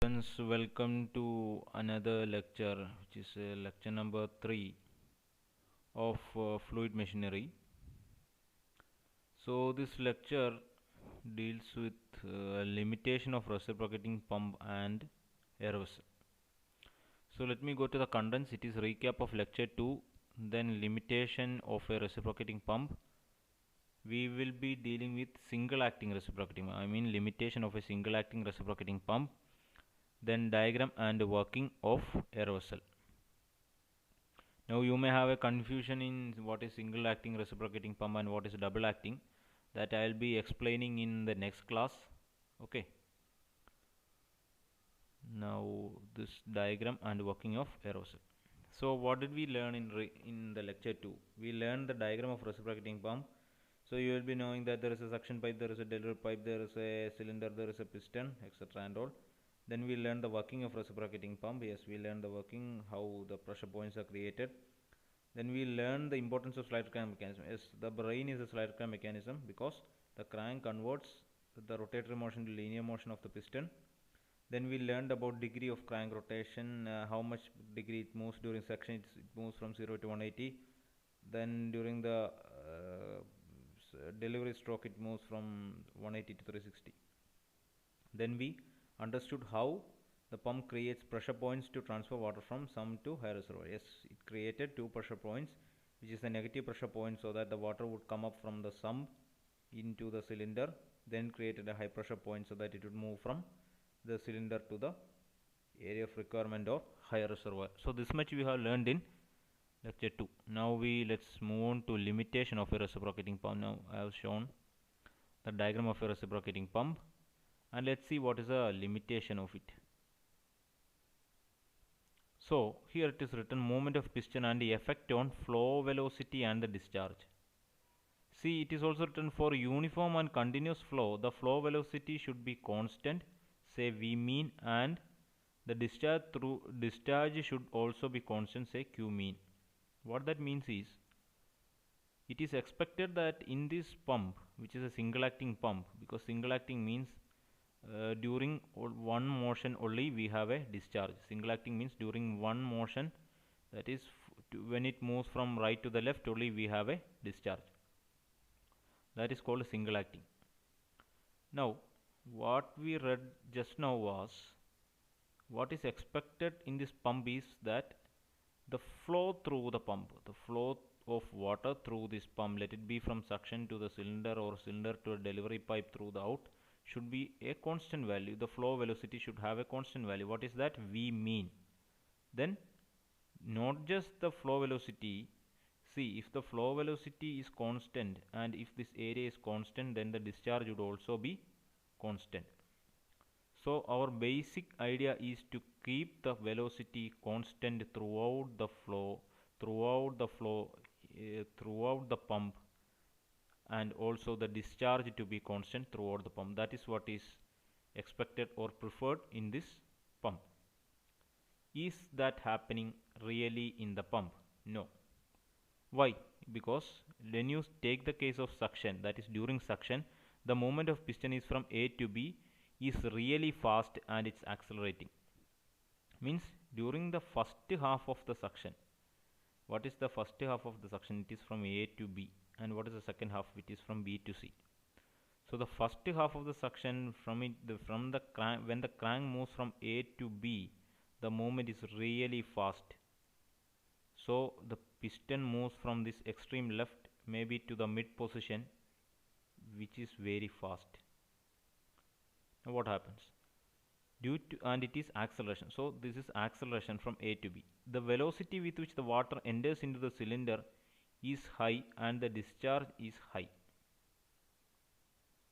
Friends, welcome to another lecture, which is lecture number 3 of fluid machinery. So, this lecture deals with limitation of reciprocating pump and air vessel. So, let me go to the contents. It is recap of lecture 2, then limitation of a reciprocating pump. We will be dealing with single acting reciprocating, I mean limitation of a single acting reciprocating pump, then diagram and working of air vessel. Now you may have a confusion in what is single acting reciprocating pump and what is double acting, that I will be explaining in the next class. Okay. Now this diagram and working of air vessel. So what did we learn in the lecture 2? We learned the diagram of reciprocating pump. So you will be knowing that there is a suction pipe, there is a delivery pipe, there is a cylinder, there is a piston, etc. and all. Then we learned the working of reciprocating pump. Yes, we learned the working, how the pressure points are created. Then we learn the importance of slider crank mechanism. Yes, the brain is a slider crank mechanism because the crank converts the rotatory motion to linear motion of the piston. Then we learned about degree of crank rotation, how much degree it moves during section. It moves from 0 to 180. Then during the delivery stroke, it moves from 180 to 360. Then we understood how the pump creates pressure points to transfer water from sump to high reservoir. Yes, it created two pressure points, which is the negative pressure point, so that the water would come up from the sump into the cylinder. Then created a high pressure point so that it would move from the cylinder to the area of requirement or higher reservoir. So this much we have learned in lecture 2. Now let's move on to limitation of a reciprocating pump. Now I have shown the diagram of a reciprocating pump, and let's see what is the limitation of it. So here it is written moment of piston and the effect on flow velocity and the discharge. See, it is also written for uniform and continuous flow, the flow velocity should be constant, say V mean, and the discharge should also be constant, say Q mean. What that means is, it is expected that in this pump, which is a single acting pump, because single acting means during one motion only we have a discharge. Single acting means during one motion, that is when it moves from right to the left only we have a discharge. That is called single acting. Now what we read just now was, what is expected in this pump is that the flow through the pump, the flow of water through this pump, let it be from suction to the cylinder or cylinder to a delivery pipe through the out, should be a constant value. The flow velocity should have a constant value. What is that? V mean. Then not just the flow velocity. See, if the flow velocity is constant and if this area is constant, then the discharge would also be constant. So our basic idea is to keep the velocity constant throughout the flow, throughout the pump, and also the discharge to be constant throughout the pump. That is what is expected or preferred in this pump. Is that happening really in the pump? No. Why? Because when you take the case of suction, that is during suction, the movement of piston is from A to B is really fast and it's accelerating. Means during the first half of the suction, what is the first half of the suction? It is from A to B, and what is the second half? It is from B to C. So the first half of the suction, when the crank moves from A to B, the movement is really fast. So the piston moves from this extreme left maybe to the mid position, which is very fast. Now what happens? And it is acceleration. So this is acceleration from A to B. The velocity with which the water enters into the cylinder is high and the discharge is high.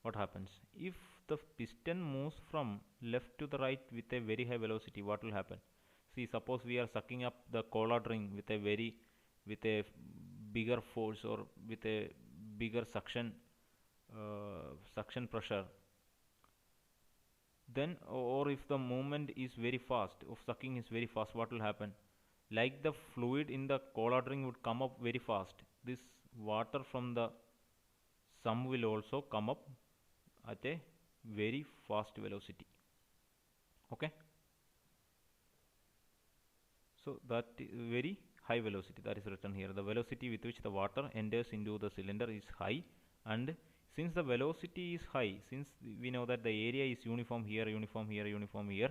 What happens? If the piston moves from left to the right with a very high velocity, what will happen? See, suppose we are sucking up the cola drink with a bigger force or with a bigger suction pressure. Then, or if the movement is very fast, of sucking is very fast, what will happen? Like the fluid in the cola drink would come up very fast, this water from the sump will also come up at a very fast velocity. Okay. So that very high velocity that is written here. The velocity with which the water enters into the cylinder is high, and since the velocity is high, since we know that the area is uniform here, uniform here, uniform here,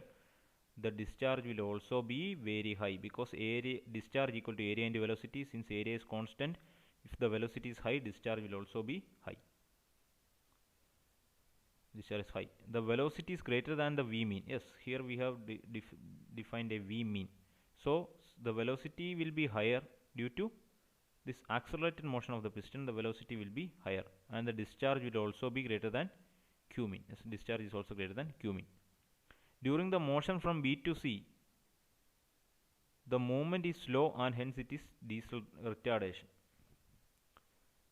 the discharge will also be very high, because area discharge equal to area into velocity. Since area is constant, if the velocity is high, discharge will also be high. Discharge is high. The velocity is greater than the V mean. Yes, here we have defined a V mean. So the velocity will be higher due to this accelerated motion of the piston. The velocity will be higher, and the discharge will also be greater than Q mean. Yes, discharge is also greater than Q mean. During the motion from B to C, the movement is slow, and hence it is diesel retardation.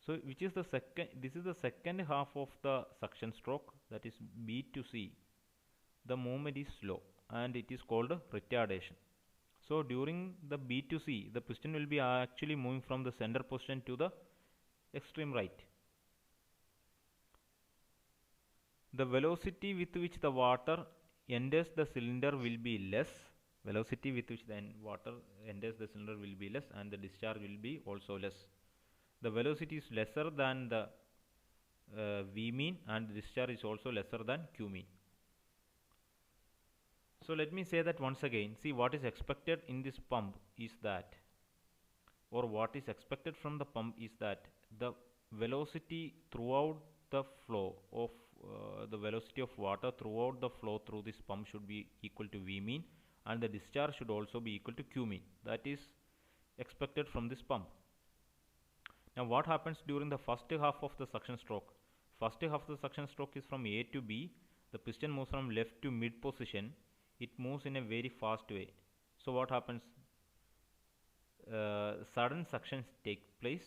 So which is the second, this is the second half of the suction stroke, that is B to C. The movement is slow and it is called retardation. So during the B to C, the piston will be actually moving from the center position to the extreme right. The velocity with which the water enters the cylinder will be less. Velocity with which the water enters the cylinder will be less, and the discharge will be also less. The velocity is lesser than the V mean, and the discharge is also lesser than Q mean. So let me say that once again. See, what is expected in this pump is that, or what is expected from the pump is that the velocity throughout the flow of the velocity of water throughout the flow through this pump should be equal to V mean, and the discharge should also be equal to Q mean. That is expected from this pump. Now what happens during the first half of the suction stroke? First half of the suction stroke is from A to B. The piston moves from left to mid position. It moves in a very fast way. So what happens? Sudden suction takes place,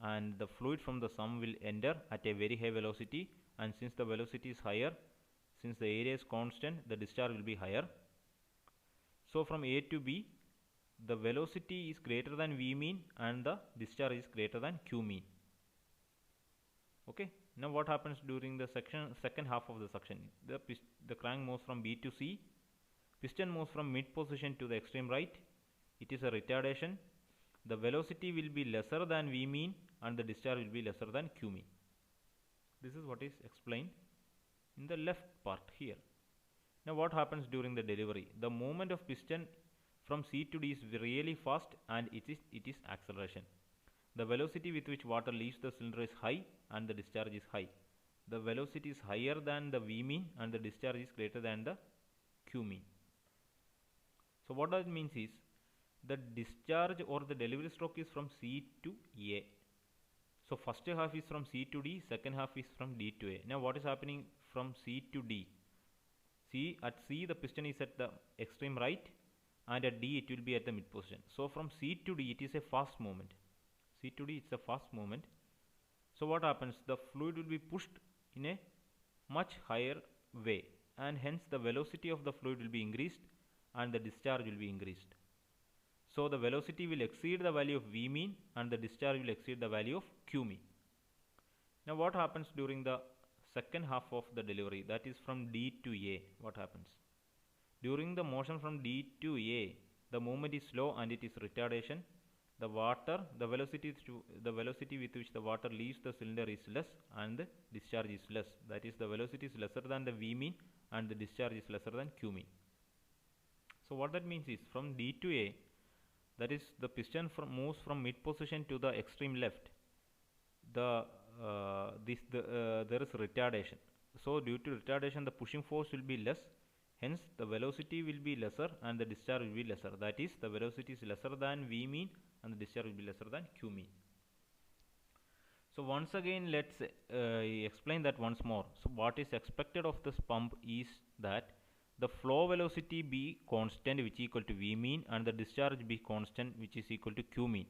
and the fluid from the sump will enter at a very high velocity, and since the velocity is higher, since the area is constant, the discharge will be higher. So from A to B, the velocity is greater than V mean, and the discharge is greater than Q mean. Okay. Now what happens during the second half of the suction? The crank moves from B to C. Piston moves from mid position to the extreme right. It is a retardation. The velocity will be lesser than V mean, and the discharge will be lesser than Q mean. This is what is explained in the left part here. Now what happens during the delivery? The movement of piston from C to D is really fast, and it is acceleration. The velocity with which water leaves the cylinder is high, and the discharge is high. The velocity is higher than the V mean, and the discharge is greater than the Q mean. So what that means is, the discharge or the delivery stroke is from C to A. So first half is from C to D, second half is from D to A. Now what is happening from C to D? At C the piston is at the extreme right, and at D it will be at the mid position. So from C to D it is a fast movement. C to D it's a fast movement. So what happens? The fluid will be pushed in a much higher way, and hence the velocity of the fluid will be increased, and the discharge will be increased. So the velocity will exceed the value of V mean, and the discharge will exceed the value of Q mean. Now what happens during the second half of the delivery, that is from D to A? What happens? During the motion from D to A, the movement is slow and it is retardation. The velocity with which the water leaves the cylinder is less, and the discharge is less. That is, the velocity is lesser than the V mean, and the discharge is lesser than Q mean. So what that means is, from D to A, that is, the piston moves from mid position to the extreme left. There is retardation. So due to retardation, the pushing force will be less. Hence, the velocity will be lesser and the discharge will be lesser. That is, the velocity is lesser than V mean and the discharge will be lesser than Q mean. So once again, let's explain that once more. So what is expected of this pump is that the flow velocity be constant, which is equal to V mean, and the discharge be constant, which is equal to Q mean.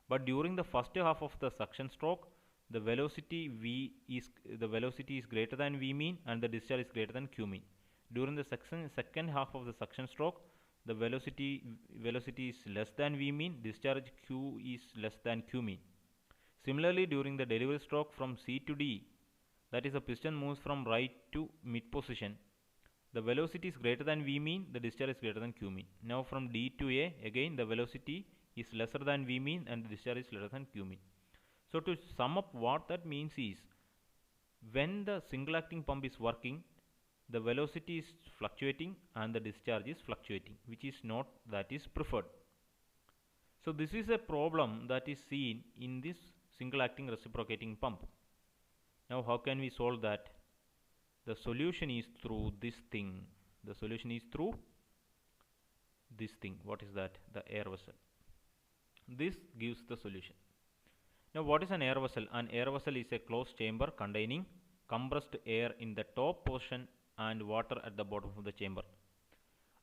But during the first half of the suction stroke, the velocity is greater than V mean, and the discharge is greater than Q mean. During the second half of the suction stroke, the velocity is less than V mean, discharge Q is less than Q mean. Similarly, during the delivery stroke from C to D, that is, the piston moves from right to mid position, The velocity is greater than V mean, the discharge is greater than Q mean. Now from D to A, again the velocity is lesser than V mean and the discharge is lesser than Q mean. So to sum up, what that means is, when the single acting pump is working, the velocity is fluctuating and the discharge is fluctuating, which is not that is preferred. So this is a problem that is seen in this single acting reciprocating pump. Now how can we solve that? The solution is through this thing. The solution is through this thing. What is that? The air vessel. This gives the solution. Now what is an air vessel? An air vessel is a closed chamber containing compressed air in the top portion and water at the bottom of the chamber.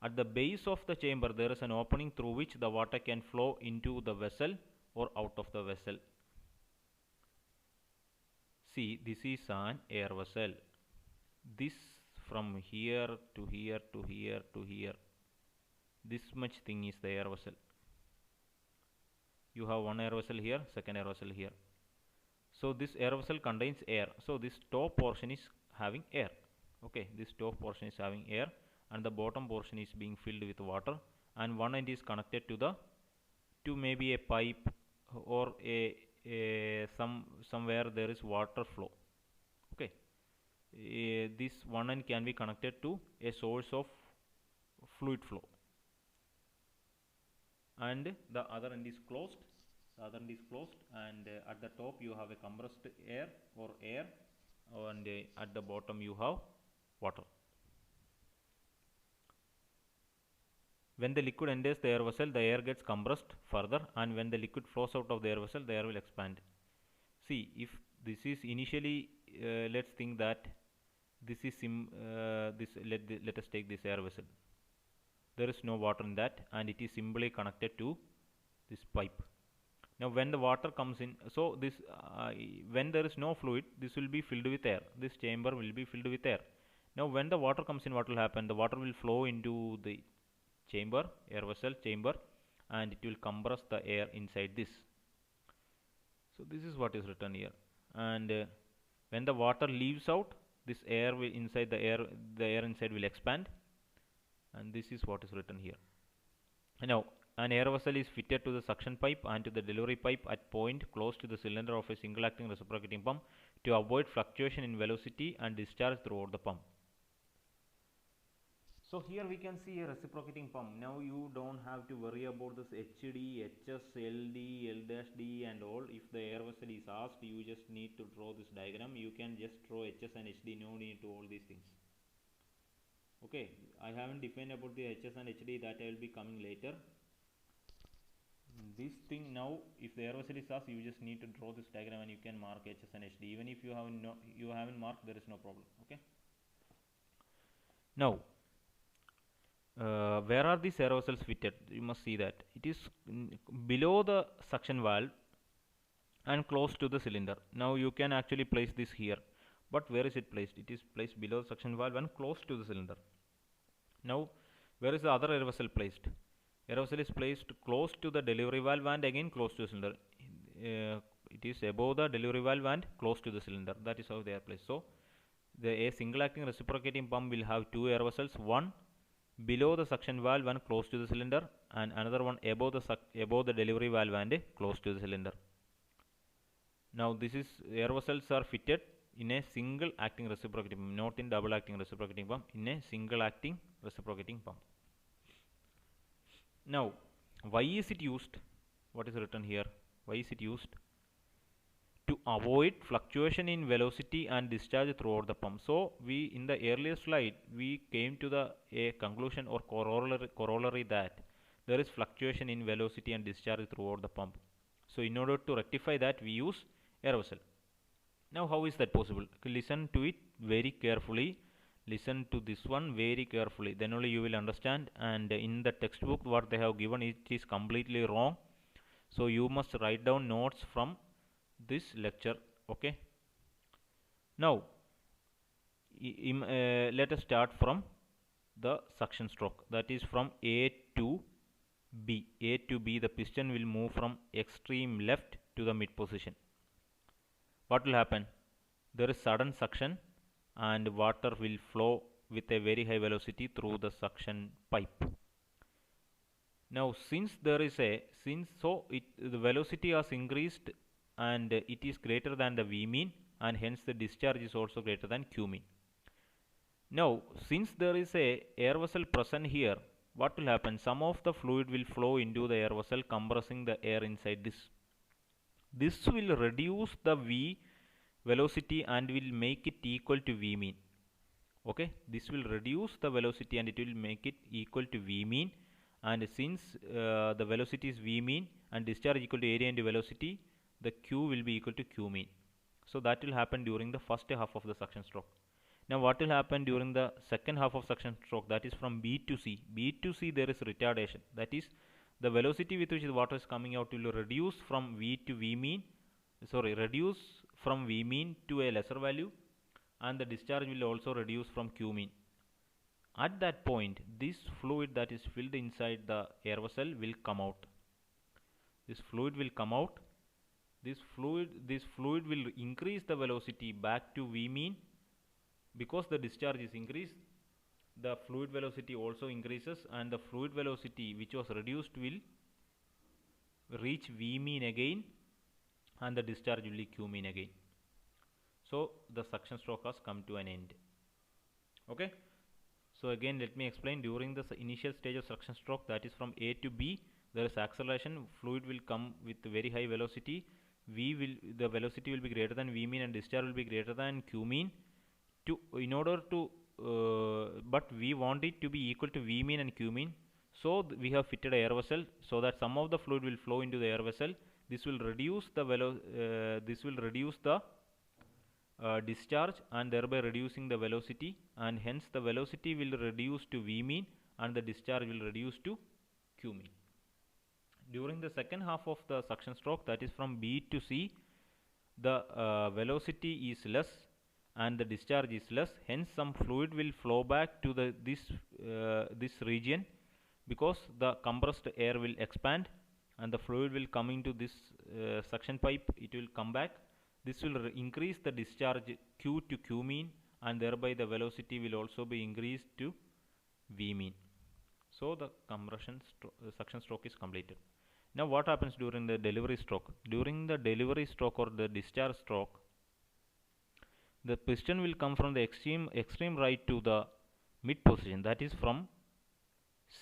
At the base of the chamber there is an opening through which the water can flow into the vessel or out of the vessel. See, this is an air vessel. This from here to here to here to here, this much thing is the air vessel. You have one air vessel here, second air vessel here. So this air vessel contains air. So this top portion is having air. Okay, this top portion is having air and the bottom portion is being filled with water, and one end is connected to maybe a pipe or somewhere there is water flow. Okay, this one end can be connected to a source of fluid flow, and the other end is closed. And at the top you have a compressed air or air, and at the bottom you have water. When the liquid enters the air vessel, the air gets compressed further, and when the liquid flows out of the air vessel, the air will expand. See, if this is initially, let's think that this is let us take this air vessel. There is no water in that, and it is simply connected to this pipe. Now when the water comes in, so this when there is no fluid, this will be filled with air. This chamber will be filled with air. Now when the water comes in, what will happen? The water will flow into the chamber, air vessel chamber, and it will compress the air inside this. So this is what is written here. And when the water leaves out, this air will inside the air inside will expand, and this is what is written here. Now an air vessel is fitted to the suction pipe and to the delivery pipe at point close to the cylinder of a single acting reciprocating pump to avoid fluctuation in velocity and discharge throughout the pump. So here we can see a reciprocating pump. Now you don't have to worry about this HD, HS, LD, L-D and all. If the air vessel is asked, you just need to draw this diagram. You can just draw HS and HD, no need to all these things. Okay, I haven't defined about the HS and HD, that I will be coming later. This thing now, if the air vessel is asked, you just need to draw this diagram and you can mark HS and HD. Even if you haven't marked, there is no problem. Okay. Now, where are these air vessels fitted? You must see that it is below the suction valve and close to the cylinder. Now you can actually place this here, but where is it placed? It is placed below the suction valve and close to the cylinder. Now where is the other air vessel placed? Air vessel is placed close to the delivery valve and again close to the cylinder. It is above the delivery valve and close to the cylinder. That is how they are placed. So a single acting reciprocating pump will have two air vessels, one below the suction valve and close to the cylinder, and another one above the delivery valve and close to the cylinder. Now this is air vessels are fitted in a single acting reciprocating pump, not in double acting reciprocating pump, in a single acting reciprocating pump. Now why is it used? What is written here? Why is it used? To avoid fluctuation in velocity and discharge throughout the pump. So we, in the earlier slide, we came to a conclusion or corollary that there is fluctuation in velocity and discharge throughout the pump. So in order to rectify that, we use air vessel. Now how is that possible? Listen to it very carefully. Listen to this one very carefully, then only you will understand. And in the textbook what they have given, it is completely wrong. So you must write down notes from this lecture. Okay. Now let us start from the suction stroke, that is from A to B. A to B, the piston will move from extreme left to the mid position. What will happen? There is sudden suction and water will flow with a very high velocity through the suction pipe. Now since the velocity has increased and it is greater than the V mean, and hence the discharge is also greater than Q mean. Now since there is a air vessel present here, what will happen? Some of the fluid will flow into the air vessel, compressing the air inside this. This will reduce the V velocity and will make it equal to V mean. Okay, this will reduce the velocity and it will make it equal to V mean. And since the velocity is V mean and discharge equal to area into velocity, the Q will be equal to Q mean. So that will happen during the first half of the suction stroke. Now what will happen during the second half of suction stroke, that is from B to C. B to C there is retardation, that is the velocity with which the water is coming out will reduce from reduce from V mean to a lesser value, and the discharge will also reduce from Q mean. At that point, this fluid that is filled inside the air vessel will come out. This fluid will come out. This fluid will increase the velocity back to V mean. Because the discharge is increased, the fluid velocity also increases, and the fluid velocity which was reduced will reach V mean again, and the discharge will be Q mean again. So the suction stroke has come to an end. Okay. So again let me explain. During the initial stage of suction stroke, that is from A to B, there is acceleration. Fluid will come with very high velocity. The velocity will be greater than V mean and discharge will be greater than Q mean. But we want it to be equal to V mean and Q mean. So we have fitted a air vessel so that some of the fluid will flow into the air vessel. This will reduce the discharge and thereby reducing the velocity, and hence the velocity will reduce to V mean and the discharge will reduce to Q mean. During the second half of the suction stroke, that is from B to C, the velocity is less and the discharge is less, hence some fluid will flow back to this region, because the compressed air will expand and the fluid will come into this suction pipe. It will come back. This will increase the discharge Q to Q mean, and thereby the velocity will also be increased to V mean. So the suction stroke is completed. Now what happens during the delivery stroke? During the delivery stroke or the discharge stroke, the piston will come from the extreme right to the mid position, that is from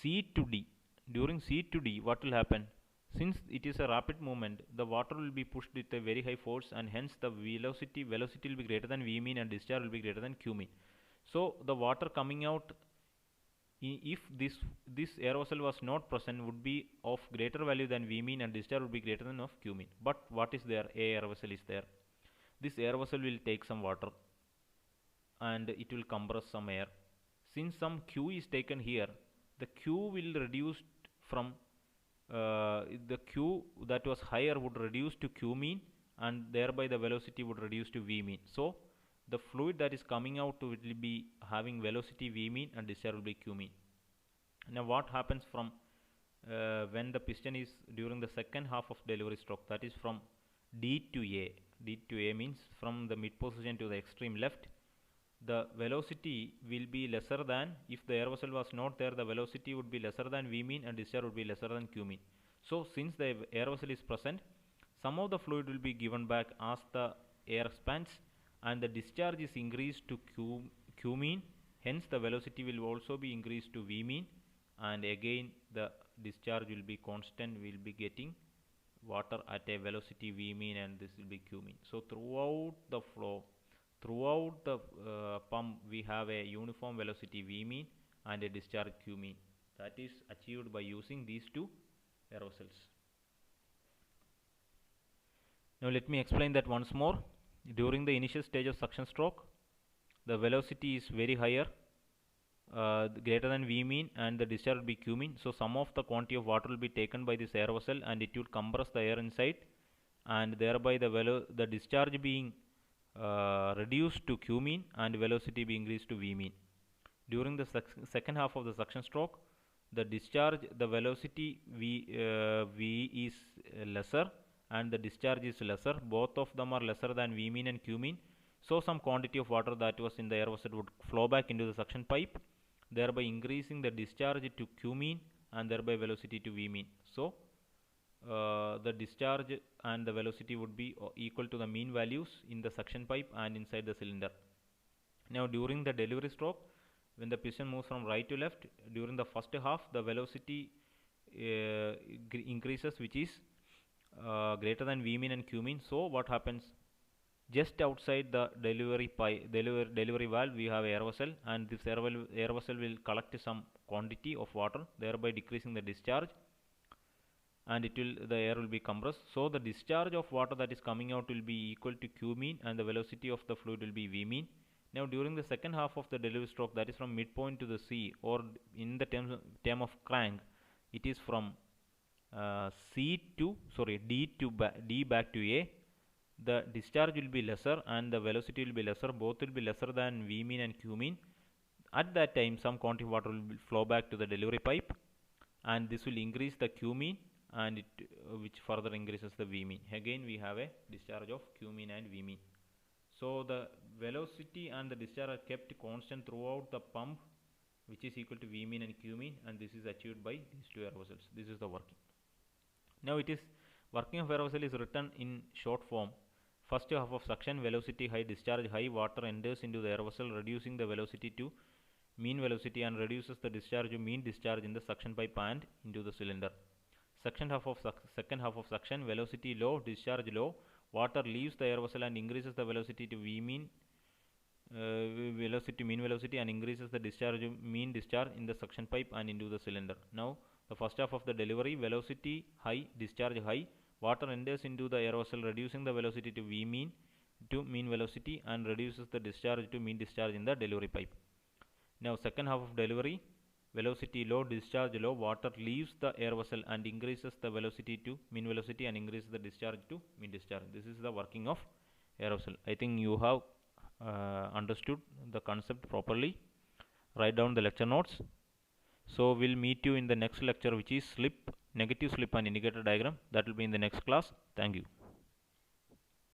C to D. During C to D, what will happen? Since it is a rapid movement, the water will be pushed with a very high force, and hence the velocity will be greater than V mean and discharge will be greater than Q mean. So the water coming out, if this air vessel was not present, would be of greater value than V mean and discharge would be greater than of Q mean. But what is there? A air vessel is there. This air vessel will take some water and it will compress some air. Since some Q is taken here, the Q will reduce from the Q that was higher would reduce to Q mean, and thereby the velocity would reduce to V mean. So the fluid that is coming out will be having velocity V mean and discharge will be Q mean. Now what happens from when the piston is during the second half of delivery stroke, that is from D to A. D to A means from the mid position to the extreme left. The velocity will be lesser than, if the air vessel was not there, the velocity would be lesser than V mean and discharge would be lesser than Q mean. So since the air vessel is present, some of the fluid will be given back as the air expands, and the discharge is increased to Q mean, hence the velocity will also be increased to V mean, and again the discharge will be constant. We will be getting water at a velocity V mean and this will be Q mean. So throughout the flow, throughout the pump, we have a uniform velocity V mean and a discharge Q mean. That is achieved by using these two air vessels. Now let me explain that once more. During the initial stage of suction stroke, the velocity is very higher, greater than V mean, and the discharge will be Q mean. So some of the quantity of water will be taken by this air vessel and it will compress the air inside, and thereby the discharge being reduced to Q mean and velocity being increased to V mean. During the second half of the suction stroke, the velocity V is lesser and the discharge is lesser. Both of them are lesser than V mean and Q mean. So some quantity of water that was in the air vessel would flow back into the suction pipe, thereby increasing the discharge to Q mean and thereby velocity to V mean. So the discharge and the velocity would be equal to the mean values in the suction pipe and inside the cylinder. Now during the delivery stroke, when the piston moves from right to left, during the first half the velocity increases, which is greater than V mean and Q mean. So what happens? Just outside the delivery valve we have air vessel, and this air vessel will collect some quantity of water, thereby decreasing the discharge, and the air will be compressed. So the discharge of water that is coming out will be equal to Q mean and the velocity of the fluid will be V mean. Now during the second half of the delivery stroke, that is from midpoint to the C, or in the term of crank, it is from D back to A. The discharge will be lesser and the velocity will be lesser. Both will be lesser than V mean and Q mean. At that time, some quantity of water will flow back to the delivery pipe, and this will increase the Q mean, and which further increases the V mean. Again, we have a discharge of Q mean and V mean. So the velocity and the discharge are kept constant throughout the pump, which is equal to V mean and Q mean, and this is achieved by these two air vessels. This is the working. Now working of air vessel is written in short form. First half of suction, velocity high, discharge high, water enters into the air vessel, reducing the velocity to mean velocity and reduces the discharge to mean discharge in the suction pipe and into the cylinder. Second half of suction, velocity low, discharge low, water leaves the air vessel and increases the velocity to mean velocity and increases the discharge to mean discharge in the suction pipe and into the cylinder. Now the first half of the delivery, velocity high, discharge high, water enters into the air vessel, reducing the velocity to V mean to mean velocity and reduces the discharge to mean discharge in the delivery pipe. Now second half of delivery, velocity low, discharge low, water leaves the air vessel and increases the velocity to mean velocity and increases the discharge to mean discharge. This is the working of air vessel. I think you have understood the concept properly. Write down the lecture notes. So we'll meet you in the next lecture, which is slip, negative slip and indicator diagram. That will be in the next class. Thank you.